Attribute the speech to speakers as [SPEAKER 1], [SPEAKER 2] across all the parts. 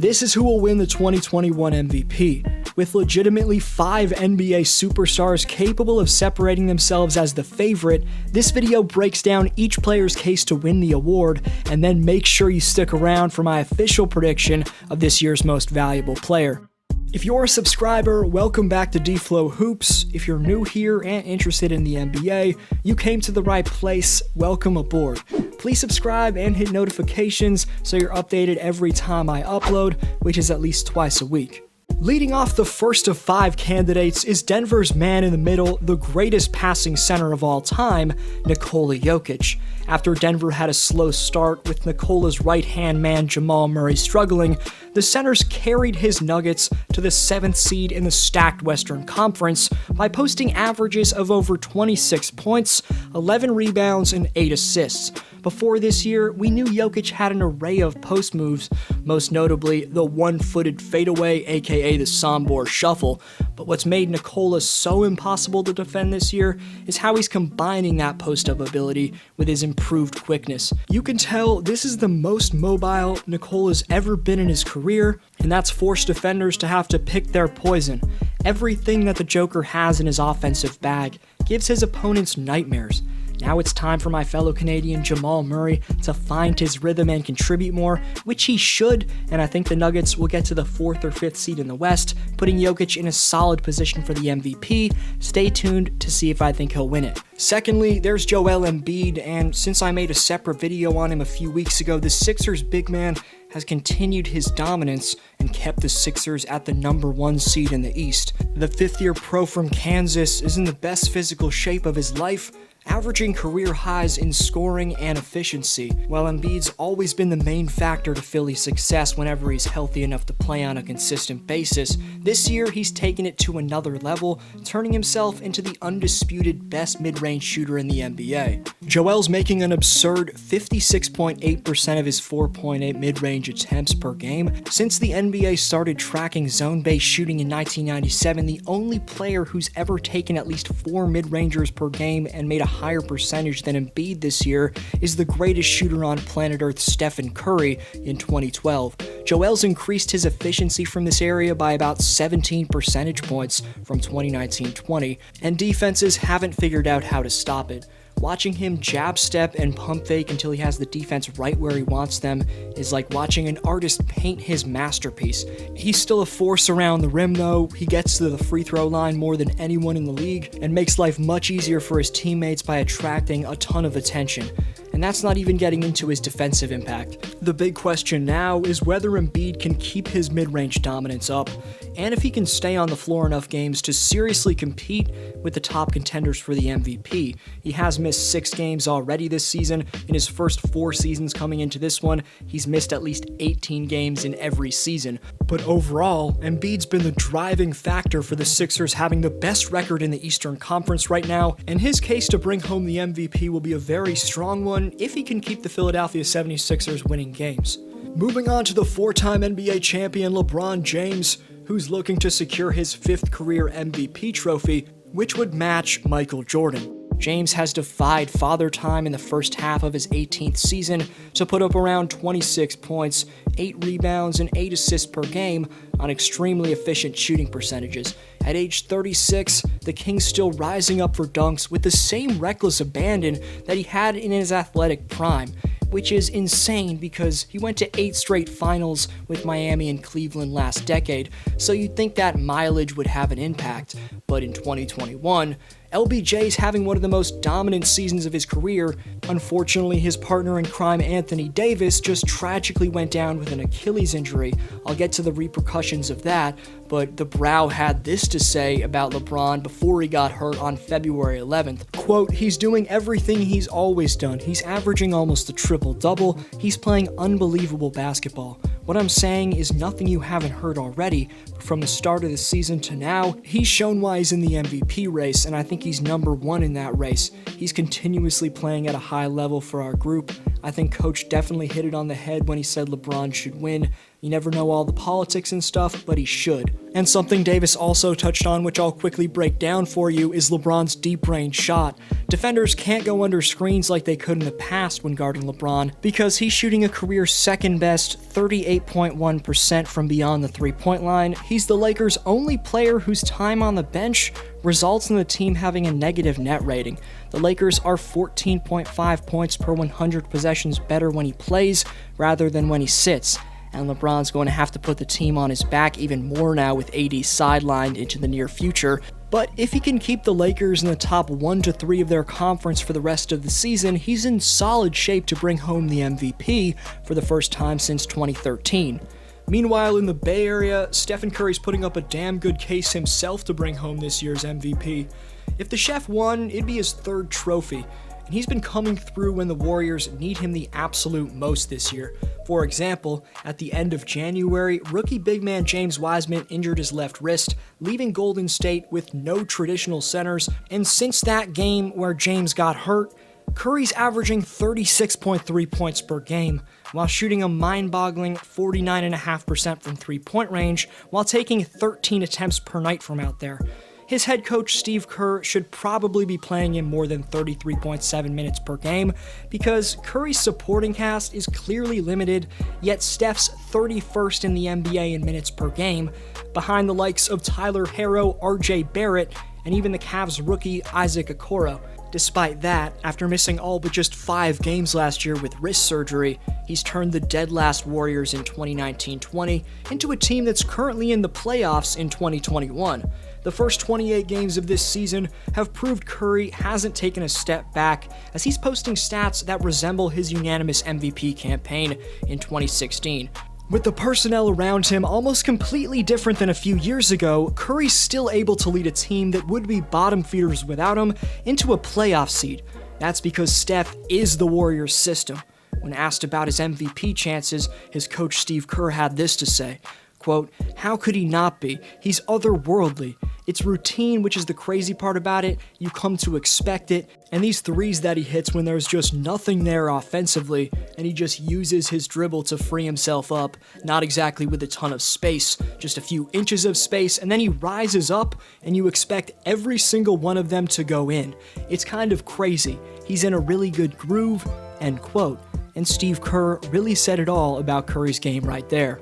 [SPEAKER 1] This is who will win the 2021 MVP. With legitimately 5 NBA superstars capable of separating themselves as the favorite, this video breaks down each player's case to win the award, and then make sure you stick around for my official prediction of this year's most valuable player. If you're a subscriber, welcome back to D-Flow Hoops. If you're new here and interested in the NBA, you came to the right place. Welcome aboard. Please subscribe and hit notifications so you're updated every time I upload, which is at least twice a week. Leading off the first of 5 candidates is Denver's man in the middle, the greatest passing center of all time, Nikola Jokic. After Denver had a slow start with Nikola's right-hand man Jamal Murray struggling, the centers carried his Nuggets to the 7th seed in the stacked Western Conference by posting averages of over 26 points, 11 rebounds, and 8 assists. Before this year, we knew Jokic had an array of post moves, most notably the one-footed fadeaway, aka the Sombor Shuffle. But what's made Nikola so impossible to defend this year is how he's combining that post-up ability with his improved quickness. You can tell this is the most mobile Nikola's ever been in his career, and that's forced defenders to have to pick their poison. Everything that the Joker has in his offensive bag gives his opponents nightmares. Now it's time for my fellow Canadian Jamal Murray to find his rhythm and contribute more, which he should, and I think the Nuggets will get to the 4th or 5th seed in the West, putting Jokic in a solid position for the MVP. Stay tuned to see if I think he'll win it. Secondly, there's Joel Embiid, and since I made a separate video on him a few weeks ago, the Sixers big man has continued his dominance and kept the Sixers at the #1 seed in the East. The 5th-year pro from Kansas is in the best physical shape of his life, averaging career highs in scoring and efficiency. While Embiid's always been the main factor to Philly's success whenever he's healthy enough to play on a consistent basis, this year he's taken it to another level, turning himself into the undisputed best mid-range shooter in the NBA. Joel's making an absurd 56.8% of his 4.8 mid-range attempts per game. Since the NBA started tracking zone-based shooting in 1997, the only player who's ever taken at least 4 mid-rangers per game and made a higher percentage than Embiid this year is the greatest shooter on planet Earth, Stephen Curry, in 2012. Joel's increased his efficiency from this area by about 17 percentage points from 2019-20, and defenses haven't figured out how to stop it. Watching him jab step and pump fake until he has the defense right where he wants them is like watching an artist paint his masterpiece. He's still a force around the rim though. He gets to the free throw line more than anyone in the league and makes life much easier for his teammates by attracting a ton of attention. And that's not even getting into his defensive impact. The big question now is whether Embiid can keep his mid-range dominance up, and if he can stay on the floor enough games to seriously compete with the top contenders for the MVP. He has missed 6 games already this season. In his first 4 seasons coming into this one, he's missed at least 18 games in every season. But overall, Embiid's been the driving factor for the Sixers having the best record in the Eastern Conference right now, and his case to bring home the MVP will be a very strong one if he can keep the Philadelphia 76ers winning games. Moving on to the 4-time NBA champion LeBron James, who's looking to secure his 5th career MVP trophy, which would match Michael Jordan. James has defied Father Time in the first half of his 18th season to put up around 26 points, 8 rebounds, and 8 assists per game on extremely efficient shooting percentages. At age 36, the King's still rising up for dunks with the same reckless abandon that he had in his athletic prime, which is insane because he went to 8 straight finals with Miami and Cleveland last decade, so you'd think that mileage would have an impact. But in 2021, LBJ's having one of the most dominant seasons of his career. Unfortunately, his partner in crime, Anthony Davis, just tragically went down with an Achilles injury. I'll get to the repercussions of that, but the Brow had this to say about LeBron before he got hurt on February 11th. Quote, "He's doing everything he's always done. He's averaging almost a triple-double. He's playing unbelievable basketball. What I'm saying is nothing you haven't heard already. From the start of the season to now, he's shown why he's in the MVP race, and I think he's #1 in that race. He's continuously playing at a high level for our group. I think Coach definitely hit it on the head when he said LeBron should win. You never know all the politics and stuff, but he should. And something Davis also touched on, which I'll quickly break down for you, is LeBron's deep range shot. Defenders can't go under screens like they could in the past when guarding LeBron, because he's shooting a career second best 38.1% from beyond the three-point line. He's the Lakers' only player whose time on the bench results in the team having a negative net rating. The Lakers are 14.5 points per 100 possessions better when he plays rather than when he sits. And LeBron's going to have to put the team on his back even more now with AD sidelined into the near future. But if he can keep the Lakers in the top 1 to 3 of their conference for the rest of the season, he's in solid shape to bring home the MVP for the first time since 2013. Meanwhile, in the Bay Area, Stephen Curry's putting up a damn good case himself to bring home this year's MVP. If the Chef won, it'd be his third trophy, and he's been coming through when the Warriors need him the absolute most this year. For example, at the end of January, rookie big man James Wiseman injured his left wrist, leaving Golden State with no traditional centers, and since that game where James got hurt, Curry's averaging 36.3 points per game, while shooting a mind-boggling 49.5% from three-point range, while taking 13 attempts per night from out there. His head coach Steve Kerr should probably be playing him more than 33.7 minutes per game, because Curry's supporting cast is clearly limited, yet Steph's 31st in the NBA in minutes per game, behind the likes of Tyler Herro, RJ Barrett, and even the Cavs rookie Isaac Okoro. Despite that, after missing all but just 5 games last year with wrist surgery, he's turned the dead last Warriors in 2019-20 into a team that's currently in the playoffs in 2021. The first 28 games of this season have proved Curry hasn't taken a step back, as he's posting stats that resemble his unanimous MVP campaign in 2016. With the personnel around him almost completely different than a few years ago, Curry's still able to lead a team that would be bottom feeders without him into a playoff seed. That's because Steph is the Warriors' system. When asked about his MVP chances, his coach Steve Kerr had this to say, quote, "How could he not be? He's otherworldly. It's routine, which is the crazy part about it. You come to expect it. And these threes that he hits when there's just nothing there offensively, and he just uses his dribble to free himself up, not exactly with a ton of space, just a few inches of space, and then he rises up, and you expect every single one of them to go in. It's kind of crazy. He's in a really good groove," end quote. And Steve Kerr really said it all about Curry's game right there.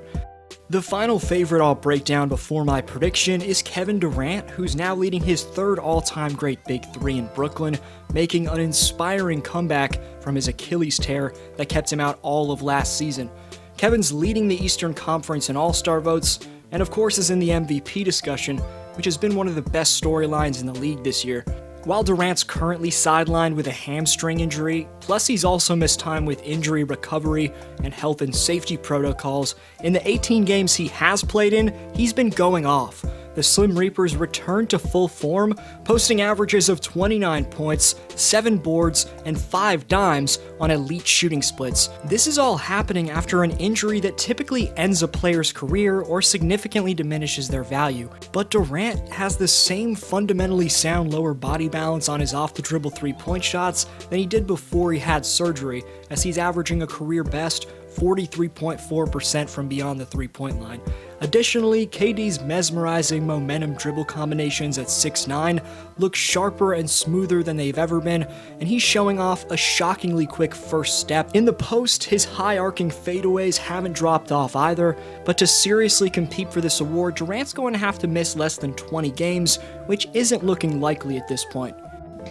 [SPEAKER 1] The final favorite I'll break down before my prediction is Kevin Durant, who's now leading his third all-time great Big Three in Brooklyn, making an inspiring comeback from his Achilles tear that kept him out all of last season. Kevin's leading the Eastern Conference in All-Star votes, and of course is in the MVP discussion, which has been one of the best storylines in the league this year. While Durant's currently sidelined with a hamstring injury, plus he's also missed time with injury recovery and health and safety protocols, in the 18 games he has played in, he's been going off. The Slim Reapers returned to full form, posting averages of 29 points, 7 boards, and 5 dimes on elite shooting splits. This is all happening after an injury that typically ends a player's career or significantly diminishes their value. But Durant has the same fundamentally sound lower body balance on his off-the-dribble three-point shots than he did before he had surgery, as he's averaging a career best 43.4% from beyond the three-point line. Additionally, KD's mesmerizing momentum dribble combinations at 6'9" look sharper and smoother than they've ever been, and he's showing off a shockingly quick first step. In the post, his high-arcing fadeaways haven't dropped off either, but to seriously compete for this award, Durant's going to have to miss less than 20 games, which isn't looking likely at this point.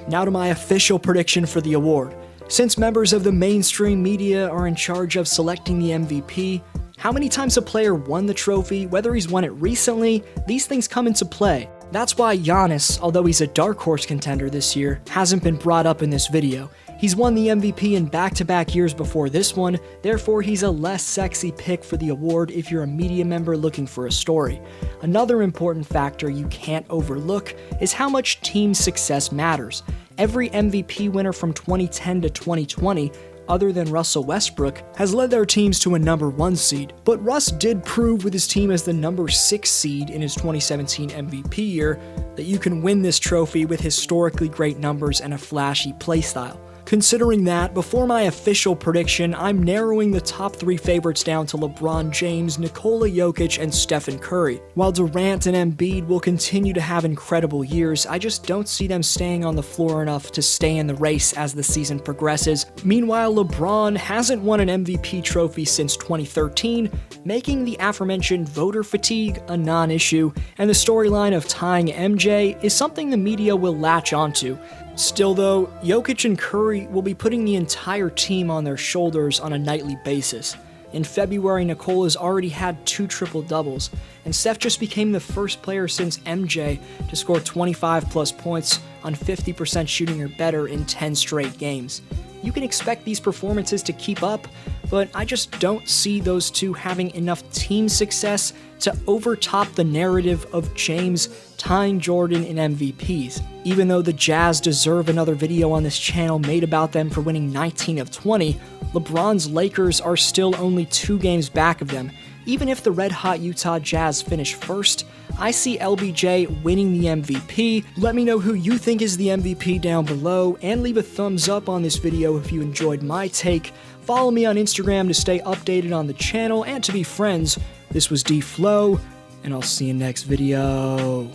[SPEAKER 1] Now to my official prediction for the award. Since members of the mainstream media are in charge of selecting the MVP, how many times a player won the trophy, whether he's won it recently, these things come into play. That's why Giannis, although he's a dark horse contender this year, hasn't been brought up in this video. He's won the MVP in back-to-back years before this one, therefore he's a less sexy pick for the award if you're a media member looking for a story. Another important factor you can't overlook is how much team success matters. Every MVP winner from 2010 to 2020, other than Russell Westbrook, has led their teams to a number 1 seed. But Russ did prove with his team as the number 6 seed in his 2017 MVP year that you can win this trophy with historically great numbers and a flashy playstyle. Considering that, before my official prediction, I'm narrowing the top 3 favorites down to LeBron James, Nikola Jokic, and Stephen Curry. While Durant and Embiid will continue to have incredible years, I just don't see them staying on the floor enough to stay in the race as the season progresses. Meanwhile, LeBron hasn't won an MVP trophy since 2013, making the aforementioned voter fatigue a non-issue, and the storyline of tying MJ is something the media will latch onto. Still though, Jokic and Curry will be putting the entire team on their shoulders on a nightly basis. In February, Nikola's already had 2 triple-doubles, and Steph just became the first player since MJ to score 25-plus points on 50% shooting or better in 10 straight games. You can expect these performances to keep up, but I just don't see those two having enough team success to overtop the narrative of James tying Jordan in MVPs. Even though the Jazz deserve another video on this channel made about them for winning 19 of 20, LeBron's Lakers are still only 2 games back of them. Even if the red-hot Utah Jazz finish first, I see LBJ winning the MVP. Let me know who you think is the MVP down below, and leave a thumbs up on this video if you enjoyed my take. Follow me on Instagram to stay updated on the channel and to be friends. This was D-Flow, and I'll see you next video.